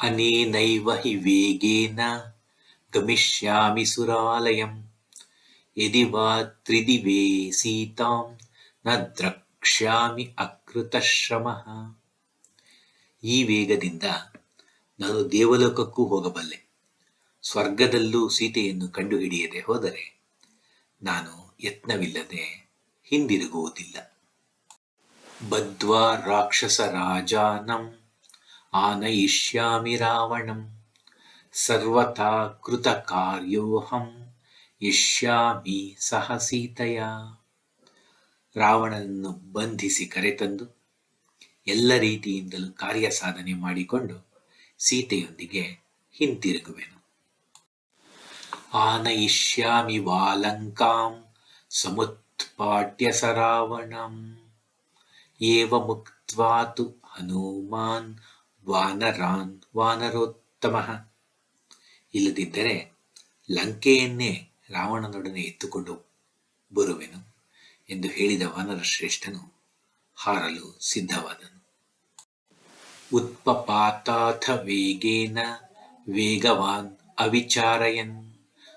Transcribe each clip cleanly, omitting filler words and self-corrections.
ಅನೇನೈವ ಹಿ ವೇಗೇನ ಗಮಿಷ್ಯಾಮಿ ಸುರಾಲಯಂ ಯದಿ ವಾ ತ್ರಿದಿವೇ ಸೀತಾಂ ನ ದ್ರಕ್ಷ್ಯಾಮಿ ಅಕೃತಶ್ರಮಃ. ಈ ವೇಗದಿಂದ ನಾನು ದೇವಲೋಕಕ್ಕೂ ಹೋಗಬಲ್ಲೆ, ಸ್ವರ್ಗದಲ್ಲೂ ಸೀತೆಯನ್ನು ಕಂಡುಹಿಡಿಯದೆ ಹೋದರೆ ನಾನು ಯತ್ನವಿಲ್ಲದೆ ಹಿಂದಿರುಗುವುದಿಲ್ಲ. ಬದ್ಧ್ವಾ ರಾಕ್ಷಸ ರಾಜಾನಂ ಆನಯಿಷ್ಯಾಮಿ ರಾವಣಂ ಸರ್ವಥಾ ಕೃತ ಕಾರ್ಯೋಹಂ ಯಷ್ಯಾಮಿ ಸಹ ಸೀತೆಯ. ರಾವಣನನ್ನು ಬಂಧಿಸಿ ಕರೆತಂದು ಎಲ್ಲ ರೀತಿಯಿಂದಲೂ ಕಾರ್ಯ ಸಾಧನೆ ಮಾಡಿಕೊಂಡು ಸೀತೆಯೊಂದಿಗೆ ಹಿಂತಿರುಗುವೆನು. ಆನಯಿಷ್ಯಾಮಿ ವಾಲಂಕಾಂ ಸಮುತ್ಪಾಟ್ಯ ಸ ರಾವಣಂ ಏವಮುಕ್ತ್ವಾ ತು ಹನುಮಾನ್ ವಾನರಾನ್ ವಾನರೋತ್ತಮಃ. ಇಲ್ಲದಿದ್ದರೆ ಲಂಕೆಯನ್ನೇ ರಾವಣನೊಡನೆ ಎತ್ತುಕೊಂಡು ಬರುವೆನು ಎಂದು ಹೇಳಿದ ವಾನರ ಶ್ರೇಷ್ಠನು ಹಾರಲು ಸಿದ್ಧವಾದನು. ಉತ್ಪಪಾತಾಥ ವೇಗೇನ ವೇಗವಾನ್ ಅವಿಚಾರಯನ್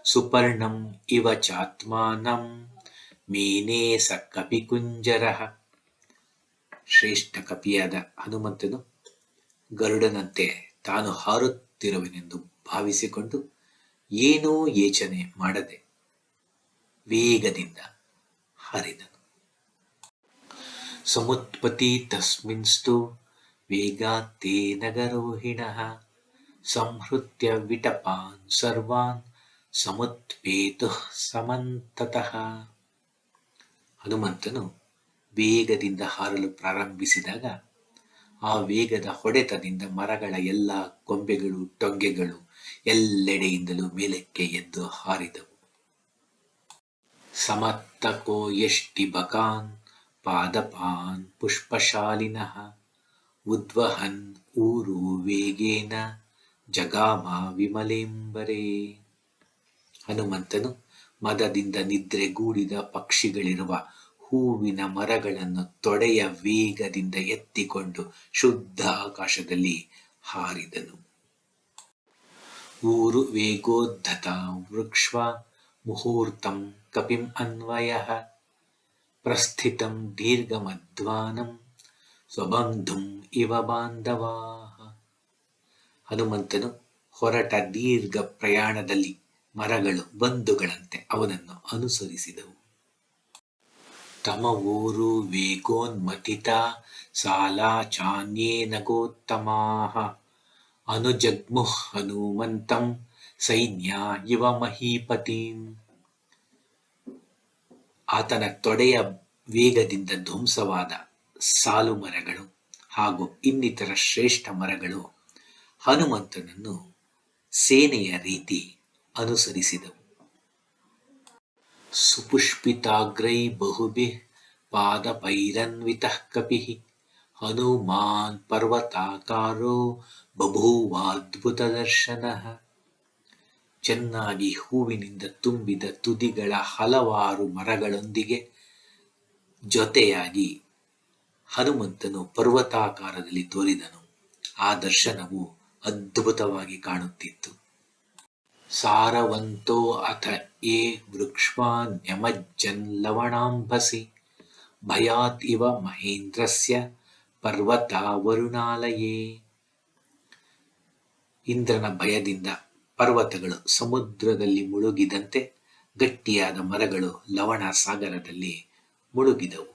ಸುಪರ್ಣಂ ಇವ ಚಾತ್ಮಾನಂ ಮೇನೇ ಸ ಕಪಿಕುಂಜರಃ. ಶ್ರೇಷ್ಠ ಕಪಿಯಾದ ಹನುಮಂತನು ಗರುಡನಂತೆ ತಾನು ಹಾರುತ್ತಿರುವೆನೆಂದು ಭಾವಿಸಿಕೊಂಡು ಏನೂ ಯೋಚನೆ ಮಾಡದೆ ವೇಗದಿಂದ ಹಾರಿದನು. ಸಮುತ್ಪತಿ ತಸ್ಮಿನ್ಸ್ತು ವೇಗಾತ್ ತೇನಗರೋಹಿಣಃ ಸಂಹೃತ್ಯ ವಿಟಪಾನ್ ಸರ್ವಾನ್ ಸಮುತ್ಪೇತುಃ ಸಮಂತತಃ. ಹನುಮಂತನು ವೇಗದಿಂದ ಹಾರಲು ಪ್ರಾರಂಭಿಸಿದಾಗ ಆ ವೇಗದ ಹೊಡೆತದಿಂದ ಮರಗಳ ಎಲ್ಲ ಕೊಂಬೆಗಳು ಟೊಂಗೆಗಳು ಎಲ್ಲೆಡೆಯಿಂದಲೂ ಮೇಲಕ್ಕೆ ಎದ್ದು ಹಾರಿದವು. ಸಮತ್ತಕೋ ಯಷ್ಟಿಬಕಾನ್ ಪಾದಪಾನ್ ಪುಷ್ಪಶಾಲಿನಃ ಉದ್ವಹನ್ ಊರು ವೇಗೇನ ಜಗಾಮ ವಿಮಲೇಂಬರೇ. ಹನುಮಂತನು ಮದದಿಂದ ನಿದ್ರೆಗೂಡಿದ ಪಕ್ಷಿಗಳಿರುವ ಹೂವಿನ ಮರಗಳನ್ನು ತೊಡೆಯ ವೇಗದಿಂದ ಎತ್ತಿಕೊಂಡು ಶುದ್ಧ ಆಕಾಶದಲ್ಲಿ ಹಾರಿದನು. ಊರು ವೇಗೋದ್ಧತ ವೃಕ್ಷ್ವ ಮುಹೂರ್ತಂ ಕಪಿಂ ಅನ್ವಯಃ ಪ್ರಸ್ಥಿತಂ ದೀರ್ಘಮಧ್ವಾನಂ ಸ್ವಬಂಧುಂ ಇವ ಬಾಂಧವಾಃ. ಹನುಮಂತನು ಹೊರಟ ದೀರ್ಘ ಪ್ರಯಾಣದಲ್ಲಿ ಮರಗಳು ಬಂಧುಗಳಂತೆ ಅವನನ್ನು ಅನುಸರಿಸಿದವು. ತಮ ಊರು ವೇಗೋನ್ಮಥಿತ ಸಾಲಾ ಚಾನ್ಯೇನ ಗೋತ್ತಮಾಃ ಅನುಜಗ್ಮುಃ ಹನುಮಂತಂ ಸೈನ್ಯ ಇವ ಮಹೀಪತಿಂ. ಆತನ ತೊಡೆಯ ವೇಗದಿಂದ ಧ್ವಂಸವಾದ ಸಾಲು ಮರಗಳು ಹಾಗೂ ಇನ್ನಿತರ ಶ್ರೇಷ್ಠ ಮರಗಳು ಹನುಮಂತನನ್ನು ಸೇನೆಯ ರೀತಿ ಅನುಸರಿಸಿದವು. ಸುಪುಷ್ಪಿತಾಗ್ರೈ ಬಹುಭಿಃ ಪಾದಪೈರನ್ವಿತಃ ಕಪಿಃ ಹನುಮಾನ್ ಪರ್ವತಾಕಾರೋ ಬಭೂವಾದ್ಭುತ ದರ್ಶನಃ. ಚೆನ್ನಾಗಿ ಹೂವಿನಿಂದ ತುಂಬಿದ ತುದಿಗಳ ಹಲವಾರು ಮರಗಳೊಂದಿಗೆ ಜೊತೆಯಾಗಿ ಹನುಮಂತನು ಪರ್ವತಾಕಾರದಲ್ಲಿ ತೋರಿದನು. ಆ ದರ್ಶನವು ಅದ್ಭುತವಾಗಿ ಕಾಣುತ್ತಿತ್ತು. ಸಾರವಂತೋ ಅಥ ಯೇ ವೃಕ್ಷ್ವಾನ್ಯಮಜ್ಜನ್ ಲವಣಾಂಬಸಿ ಭಯಾತ್ ಇವ ಮಹೇಂದ್ರಸ್ಯ ಪರ್ವತ ವರುಣಾಲಯೇ. ಇಂದ್ರನ ಭಯದಿಂದ ಪರ್ವತಗಳು ಸಮುದ್ರದಲ್ಲಿ ಮುಳುಗಿದಂತೆ ಗಟ್ಟಿಯಾದ ಮರಗಳು ಲವಣ ಸಾಗರದಲ್ಲಿ ಮುಳುಗಿದವು.